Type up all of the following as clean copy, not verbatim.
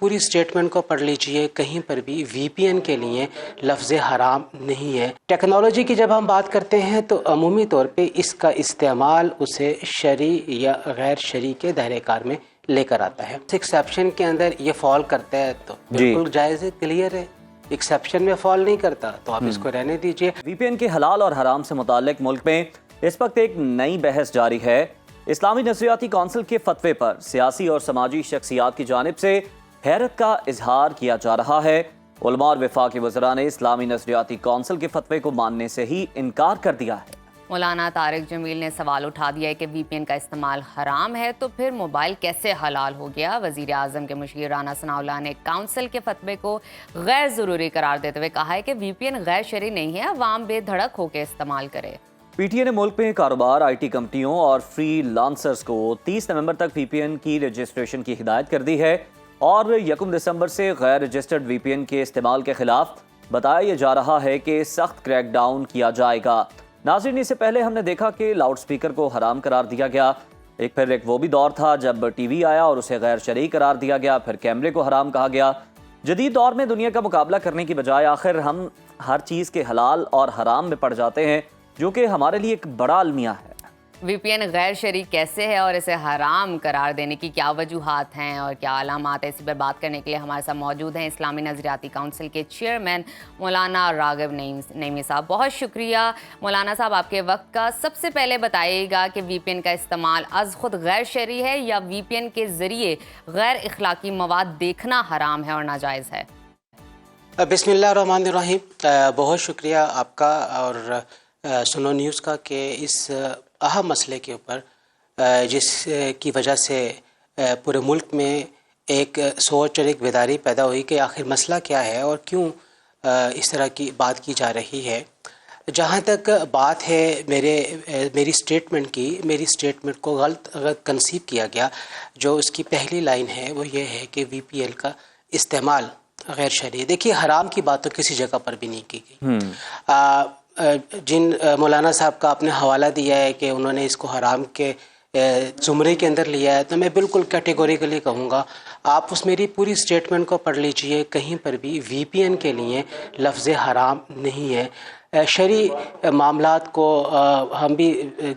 پوری سٹیٹمنٹ کو پڑھ لیجئے، کہیں پر بھی وی پی این کے لیے لفظ حرام نہیں ہے۔ ٹیکنالوجی کی جب ہم بات کرتے ہیں تو عمومی طور پہ اس کا استعمال اسے شرعی یا غیر شرعی کے دائرۂ کار میں لے کر آتا ہے۔ ایکسیپشن کے اندر یہ فال کرتا ہے تو بالکل جائز ہے، کلیئر ہے۔ ایکسیپشن میں فال نہیں کرتا تو آپ اس کو رہنے دیجئے۔ وی پی این کے حلال اور حرام سے متعلق ملک میں اس وقت ایک نئی بحث جاری ہے۔ اسلامی نظریاتی کونسل کے فتوے پر سیاسی اور سماجی شخصیات کی جانب سے حیرت کا اظہار کیا جا رہا ہے۔ علماء اور وفاقی وزراء نے اسلامی نظریاتی کونسل کے فتوے کو ماننے سے ہی انکار کر دیا ہے۔ مولانا طارق جمیل نے سوال اٹھا دیا ہے کہ وی پی این کا استعمال حرام ہے تو پھر موبائل کیسے حلال ہو گیا؟ وزیر اعظم کے مشیر رانا ثناءاللہ نے کونسل کے فتوے کو غیر ضروری قرار دیتے ہوئے کہا ہے کہ وی پی این غیر شرعی نہیں ہے، عوام بے دھڑک ہو کے استعمال کرے۔ پی ٹی اے نے ملک میں کاروبار، آئی ٹی کمپنیوں اور فری لانسرز کو 30 نومبر تک وی پی این کی رجسٹریشن کی ہدایت کر دی ہے اور 1 دسمبر سے غیر رجسٹرڈ وی پی این کے استعمال کے خلاف بتایا جا رہا ہے کہ سخت کریک ڈاؤن کیا جائے گا۔ ناظرین، اس سے پہلے ہم نے دیکھا کہ لاؤڈ سپیکر کو حرام قرار دیا گیا، پھر وہ بھی دور تھا جب ٹی وی آیا اور اسے غیر شرعی قرار دیا گیا، پھر کیمرے کو حرام کہا گیا۔ جدید دور میں دنیا کا مقابلہ کرنے کی بجائے آخر ہم ہر چیز کے حلال اور حرام میں پڑ جاتے ہیں، جو کہ ہمارے لیے ایک بڑا المیہ ہے۔ وی پی این غیر شرعی کیسے ہے اور اسے حرام قرار دینے کی کیا وجوہات ہیں اور کیا علامات ہیں، اس پر بات کرنے کے لیے ہمارے ساتھ موجود ہیں اسلامی نظریاتی کونسل کے چیئرمین مولانا راغب نعیمی صاحب۔ بہت شکریہ مولانا صاحب آپ کے وقت کا۔ سب سے پہلے بتائیے گا کہ وی پی این کا استعمال از خود غیر شرعی ہے یا وی پی این کے ذریعے غیر اخلاقی مواد دیکھنا حرام ہے اور ناجائز ہے؟ بسم اللہ الرحمن الرحیم۔ بہت شکریہ آپ کا اور سنو نیوز کا کہ اس اہم مسئلے کے اوپر جس کی وجہ سے پورے ملک میں ایک سوچ اور ایک بیداری پیدا ہوئی کہ آخر مسئلہ کیا ہے اور کیوں اس طرح کی بات کی جا رہی ہے۔ جہاں تک بات ہے میری سٹیٹمنٹ کی، میری سٹیٹمنٹ کو غلط کنسیو کیا گیا۔ جو اس کی پہلی لائن ہے وہ یہ ہے کہ وی پی ایل کا استعمال غیر شرعی۔ دیکھیے، حرام کی بات تو کسی جگہ پر بھی نہیں کی گئی۔ جن مولانا صاحب کا آپ نے حوالہ دیا ہے کہ انہوں نے اس کو حرام کے زمرے کے اندر لیا ہے، تو میں بالکل کیٹیگوریکلی کہوں گا آپ اس میری پوری سٹیٹمنٹ کو پڑھ لیجئے، کہیں پر بھی وی پی این کے لیے لفظ حرام نہیں ہے۔ شرعی معاملات کو ہم بھی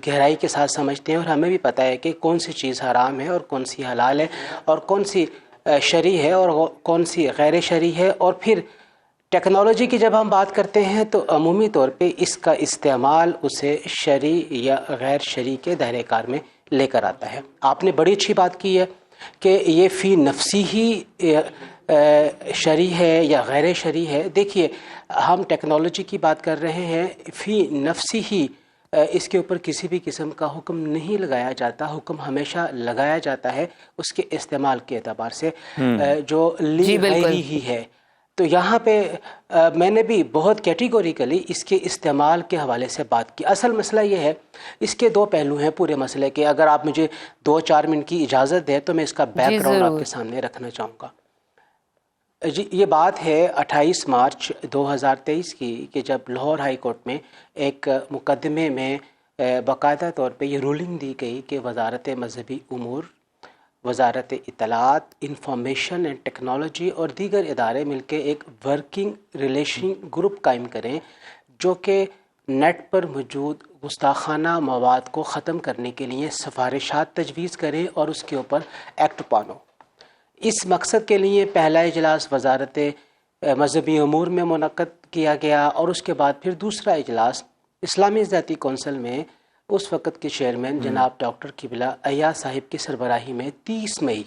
گہرائی کے ساتھ سمجھتے ہیں اور ہمیں بھی پتہ ہے کہ کون سی چیز حرام ہے اور کون سی حلال ہے اور کون سی شرعی ہے اور کون سی غیر شرعی ہے۔ اور پھر ٹیکنالوجی کی جب ہم بات کرتے ہیں تو عمومی طور پہ اس کا استعمال اسے شرعی یا غیر شرعی کے دائرۂ کار میں لے کر آتا ہے۔ آپ نے بڑی اچھی بات کی ہے کہ یہ فی نفسی ہی شرعی ہے یا غیر شرعی ہے۔ دیکھیے، ہم ٹیکنالوجی کی بات کر رہے ہیں، فی نفسی ہی اس کے اوپر کسی بھی قسم کا حکم نہیں لگایا جاتا۔ حکم ہمیشہ لگایا جاتا ہے اس کے استعمال کے اعتبار سے جو لی غیری ہی ہے۔ تو یہاں پہ میں نے بھی بہت کیٹیگوریکلی اس کے استعمال کے حوالے سے بات کی۔ اصل مسئلہ یہ ہے، اس کے دو پہلو ہیں پورے مسئلے کے۔ اگر آپ مجھے 2-4 منٹ کی اجازت دیں تو میں اس کا بیک گراؤنڈ آپ کے سامنے رکھنا چاہوں گا۔ جی، یہ بات ہے 28 مارچ 2023 کی کہ جب لاہور ہائی کورٹ میں ایک مقدمے میں باقاعدہ طور پہ یہ رولنگ دی گئی کہ وزارت مذہبی امور، وزارت اطلاعات، انفارمیشن اینڈ ٹیکنالوجی اور دیگر ادارے مل کے ایک ورکنگ ریلیشن گروپ قائم کریں جو کہ نیٹ پر موجود گستاخانہ مواد کو ختم کرنے کے لیے سفارشات تجویز کریں اور اس کے اوپر ایکٹ پانو۔ اس مقصد کے لیے پہلا اجلاس وزارت مذہبی امور میں منعقد کیا گیا اور اس کے بعد پھر دوسرا اجلاس اسلامی نظریاتی کونسل میں اس وقت کے چیئرمین جناب ڈاکٹر قبلہ ایاز صاحب کی سربراہی میں 30 مئی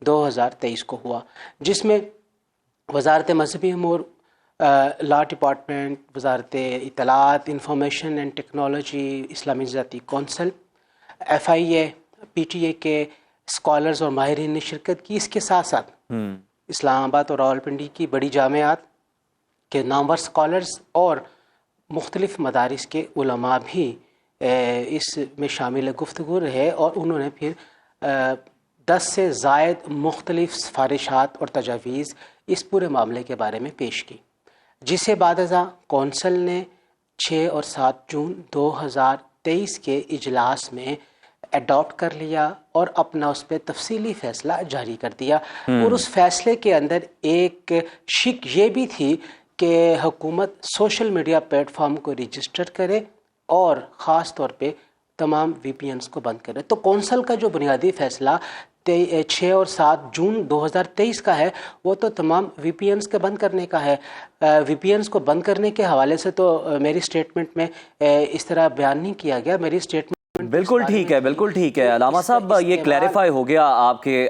2023 کو ہوا، جس میں وزارت مذہبی امور، لا ڈپارٹمنٹ، وزارت اطلاعات، انفارمیشن اینڈ ٹیکنالوجی، اسلامی نظریاتی کونسل، F I A, P T A کے اسکالرز اور ماہرین نے شرکت کی۔ اس کے ساتھ ساتھ اسلام آباد اور راولپنڈی کی بڑی جامعات کے نامور اسکالرز اور مختلف مدارس کے علماء بھی اس میں شامل گفتگو رہے اور انہوں نے پھر 10 سے زائد مختلف سفارشات اور تجاویز اس پورے معاملے کے بارے میں پیش کی، جسے بعد ازاں کونسل نے 6 اور 7 جون 2023 کے اجلاس میں اڈاپٹ کر لیا اور اپنا اس پہ تفصیلی فیصلہ جاری کر دیا. اور اس فیصلے کے اندر ایک شک یہ بھی تھی کہ حکومت سوشل میڈیا پلیٹ فارم کو رجسٹر کرے اور خاص طور پہ تمام وی پی اینس کو بند کرے. تو کونسل کا جو بنیادی فیصلہ 6 اور 7 جون 2023 کا ہے وہ تو تمام وی پی اینس کے بند کرنے کا ہے. وی پی اینس کو بند کرنے کے حوالے سے تو میری اسٹیٹمنٹ میں اس طرح بیان نہیں کیا گیا. میری اسٹیٹمنٹ بالکل ٹھیک ہے، بالکل ٹھیک ہے علامہ صاحب، یہ کلیریفائی ہو گیا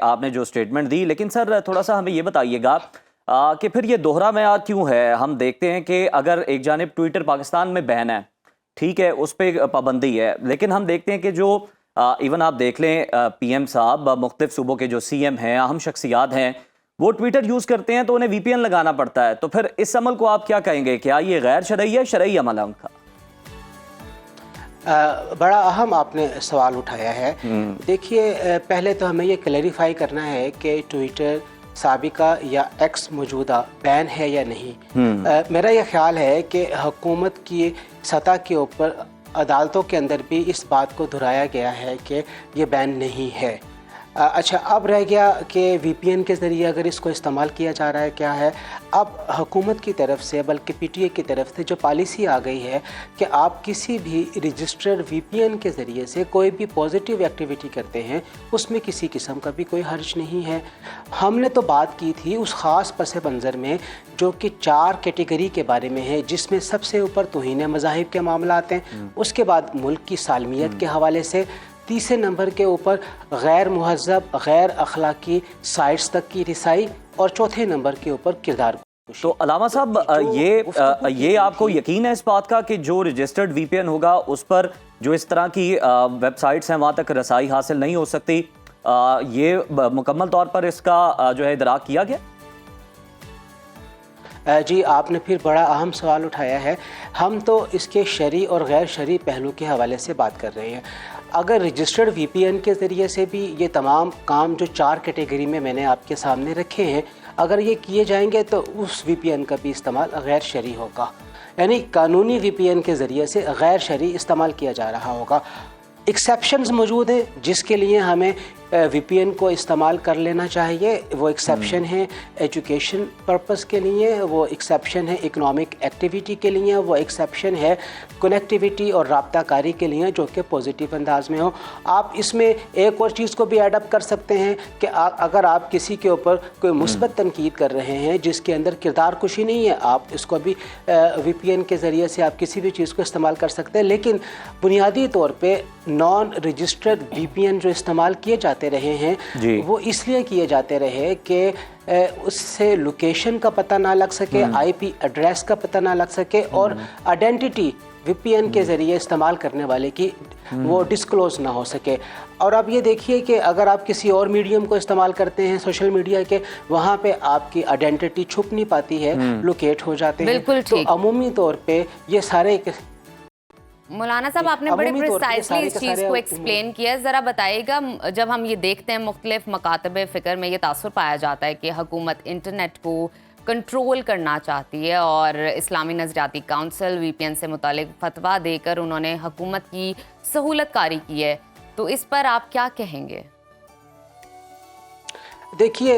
آپ نے جو اسٹیٹمنٹ دی. لیکن سر تھوڑا سا ہمیں یہ بتائیے گا کہ پھر یہ دوہرا معیار کیوں ہے؟ ہم دیکھتے ہیں کہ اگر ایک جانب ٹویٹر پاکستان میں بین ہے، ٹھیک ہے، اس پہ پابندی ہے، لیکن ہم دیکھتے ہیں کہ جو ایون آپ دیکھ لیں پی ایم صاحب مختلف صوبوں کے جو سی ایم ہیں، اہم شخصیات ہیں، وہ ٹویٹر یوز کرتے ہیں تو انہیں وی پی این لگانا پڑتا ہے. تو پھر اس عمل کو آپ کیا کہیں گے؟ کیا یہ غیر شرعی ہے، شرعی عمل ہے ان کا؟ بڑا اہم آپ نے سوال اٹھایا ہے. دیکھیے پہلے تو ہمیں یہ کلیریفائی کرنا ہے کہ ٹویٹر سابقہ یا ایکس موجودہ بین ہے یا نہیں. میرا یہ خیال ہے کہ حکومت کی سطح کے اوپر عدالتوں کے اندر بھی اس بات کو دہرایا گیا ہے کہ یہ بین نہیں ہے. اچھا، اب رہ گیا کہ وی پی این کے ذریعے اگر اس کو استعمال کیا جا رہا ہے کیا ہے. اب حکومت کی طرف سے بلکہ پی ٹی اے کی طرف سے جو پالیسی آ گئی ہے کہ آپ کسی بھی رجسٹرڈ وی پی این کے ذریعے سے کوئی بھی پازیٹیو ایکٹیویٹی کرتے ہیں اس میں کسی قسم کا بھی کوئی حرج نہیں ہے. ہم نے تو بات کی تھی اس خاص پس منظر میں جو کہ 4 کیٹیگری کے بارے میں ہے، جس میں سب سے اوپر توہین مذاہب کے معاملات ہیں، اس کے بعد ملک کی سالمیت کے حوالے سے، تیسرے نمبر کے اوپر غیر مہذب غیر اخلاقی سائٹس تک کی رسائی، اور چوتھے نمبر کے اوپر کردار. تو علامہ صاحب یہ آپ کو یقین ہے اس بات کا کہ جو رجسٹرڈ وی پی این ہوگا اس پر جو اس طرح کی ویب سائٹس ہیں وہاں تک رسائی حاصل نہیں ہو سکتی؟ یہ مکمل طور پر اس کا جو ہے ادراک کیا گیا؟ جی، آپ نے پھر بڑا اہم سوال اٹھایا ہے. ہم تو اس کے شرعی اور غیر شرعی پہلو کے حوالے سے بات کر رہے ہیں. اگر رجسٹرڈ وی پی این کے ذریعے سے بھی یہ تمام کام جو 4 کیٹیگری میں نے آپ کے سامنے رکھے ہیں اگر یہ کیے جائیں گے تو اس وی پی این کا بھی استعمال غیر شرعی ہوگا، یعنی قانونی وی پی این کے ذریعے سے غیر شرعی استعمال کیا جا رہا ہوگا. ایکسیپشنز موجود ہیں جس کے لیے ہمیں وی پی این کو استعمال کر لینا چاہیے. وہ ایکسیپشن ہے ایجوکیشن پرپس کے لیے، وہ ایکسیپشن ہے اکنامک ایکٹیویٹی کے لیے، وہ ایکسیپشن ہے کنیکٹیویٹی اور رابطہ کاری کے لیے جو کہ پازیٹیو انداز میں ہو. آپ اس میں ایک اور چیز کو بھی ایڈ اپ کر سکتے ہیں کہ اگر آپ کسی کے اوپر کوئی مثبت تنقید کر رہے ہیں جس کے اندر کردار کشی نہیں ہے، آپ اس کو بھی وی پی این کے ذریعے سے آپ کسی بھی چیز کو استعمال کر سکتے ہیں. لیکن بنیادی طور پہ نان رجسٹرڈ وی پی این جو استعمال کیے جاتے رہے ہیں وہ اس لیے کیے جاتے رہے کہ اس سے لوکیشن کا پتہ نہ لگ سکے، آئی پی ایڈریس کا پتہ نہ لگ سکے، اور آئیڈینٹی وی پی این کے ذریعے استعمال کرنے والے کی وہ ڈسکلوز نہ ہو سکے. اور آپ یہ دیکھیے کہ اگر آپ کسی اور میڈیم کو استعمال کرتے ہیں سوشل میڈیا کے، وہاں پہ آپ کی آئیڈینٹی چھپ نہیں پاتی ہے، لوکیٹ ہو جاتے ہیں. تو عمومی طور پہ یہ سارے مولانا صاحب آپ نے بڑے پریسائزلی اس چیز کو ایکسپلین کیا. ذرا بتائیے گا، جب ہم یہ دیکھتے ہیں مختلف مکاتب فکر میں یہ تاثر پایا جاتا ہے کہ حکومت انٹرنیٹ کو کنٹرول کرنا چاہتی ہے اور اسلامی نظریاتی کونسل وی پی این سے متعلق فتویٰ دے کر انہوں نے حکومت کی سہولت کاری کی ہے، تو اس پر آپ کیا کہیں گے؟ دیکھیے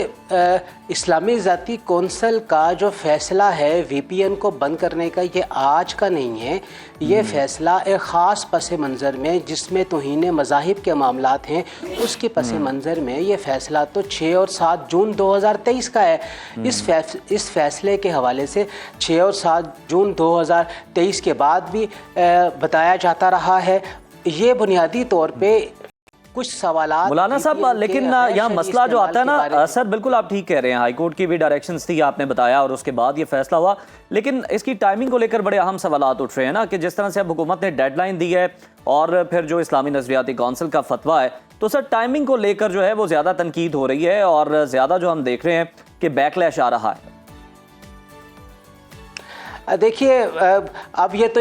اسلامی ذاتی کونسل کا جو فیصلہ ہے وی پی این کو بند کرنے کا یہ آج کا نہیں ہے. یہ فیصلہ ایک خاص پس منظر میں جس میں توہین مذاہب کے معاملات ہیں اس کے پس منظر میں یہ فیصلہ تو 6 اور 7 جون 2023 کا ہے. اس فیصلے کے حوالے سے 6 اور 7 جون 2023 کے بعد بھی بتایا جاتا رہا ہے. یہ بنیادی طور پہ کچھ سوالات مولانا صاحب، لیکن یہاں مسئلہ جو آتا ہے نا سر، بالکل آپ ٹھیک کہہ رہے ہیں، ہائی کورٹ کی بھی ڈائریکشنز تھی آپ نے بتایا اور اس کے بعد یہ فیصلہ ہوا، لیکن اس کی ٹائمنگ کو لے کر بڑے اہم سوالات اٹھ رہے ہیں نا کہ جس طرح سے اب حکومت نے ڈیڈ لائن دی ہے اور پھر جو اسلامی نظریاتی کونسل کا فتویٰ ہے، تو سر ٹائمنگ کو لے کر جو ہے وہ زیادہ تنقید ہو رہی ہے اور زیادہ جو ہم دیکھ رہے ہیں کہ بیک لیش آ رہا ہے. دیکھیے اب یہ تو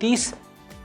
30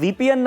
VPN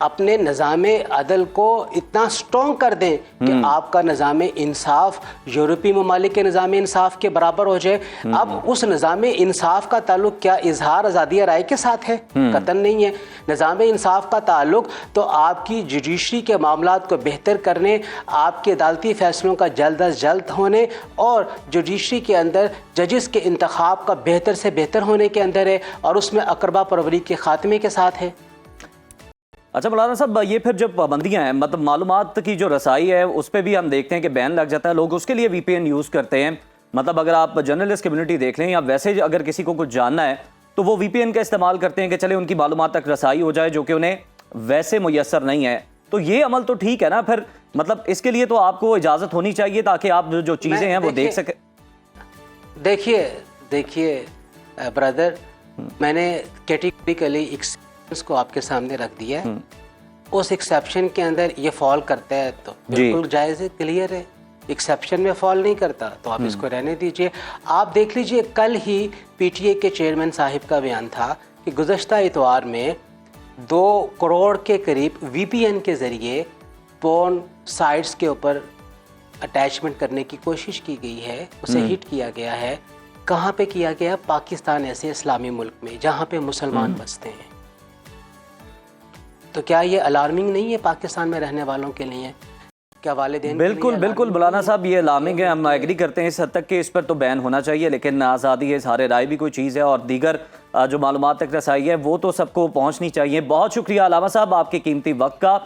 اپنے نظام عدل کو اتنا سٹرونگ کر دیں کہ آپ کا نظام انصاف یورپی ممالک کے نظام انصاف کے برابر ہو جائے. اب اس نظام انصاف کا تعلق کیا اظہار آزادی رائے کے ساتھ ہے؟ قطعاً نہیں ہے. نظام انصاف کا تعلق تو آپ کی جوڈیشری کے معاملات کو بہتر کرنے، آپ کے عدالتی فیصلوں کا جلد از جلد ہونے اور جوڈیشری کے اندر ججز کے انتخاب کا بہتر سے بہتر ہونے کے اندر ہے، اور اس میں اقربا پروری کے خاتمے کے ساتھ ہے. اچھا مولانا صاحب، یہ پھر جب پابندیاں ہیں، مطلب معلومات کی جو رسائی ہے اس پہ بھی ہم دیکھتے ہیں کہ بین لگ جاتا ہے، لوگ اس کے لیے وی پی این یوز کرتے ہیں. مطلب اگر آپ جرنلسٹ کمیونٹی دیکھ لیں یا ویسے اگر کسی کو کچھ جاننا ہے تو وہ وی پی این کا استعمال کرتے ہیں کہ چلے ان کی معلومات تک رسائی ہو جائے جو کہ انہیں ویسے میسر نہیں ہے. تو یہ عمل تو ٹھیک ہے نا پھر، مطلب اس کے لیے تو آپ کو اجازت ہونی چاہیے تاکہ آپ جو چیزیں ہیں وہ دیکھ سکیں. دیکھیے برادر، میں نے کیٹیگوریکلی ایکسیپشنز کو آپ کے سامنے رکھ دیا ہے. اس ایکسیپشن کے اندر یہ فال کرتا ہے تو بالکل جائز ہے، کلیئر ہے. ایکسیپشن میں فال نہیں کرتا تو آپ اس کو رہنے دیجئے. آپ دیکھ لیجئے، کل ہی پی ٹی اے کے چیئرمین صاحب کا بیان تھا کہ گزشتہ اتوار میں 2 کروڑ کے قریب وی پی این کے ذریعے پورن سائٹس کے اوپر اٹیچمنٹ کرنے کی کوشش کی گئی ہے، اسے ہٹ کیا گیا ہے. کہاں پہ کیا گیا؟ پاکستان ایسے اسلامی ملک میں جہاں پہ مسلمان بستے ہیں. تو کیا یہ الارمنگ نہیں ہے پاکستان میں رہنے والوں کے لیے؟ کیا والدین؟ بالکل مولانا صاحب، یہ الارمنگ ہے، ہم ایگری کرتے ہیں اس حد تک کہ اس پر تو بین ہونا چاہیے، لیکن آزادی اظہار رائے بھی کوئی چیز ہے اور دیگر جو معلومات تک رسائی ہے وہ تو سب کو پہنچنی چاہیے. بہت شکریہ علامہ صاحب آپ کے قیمتی وقت کا.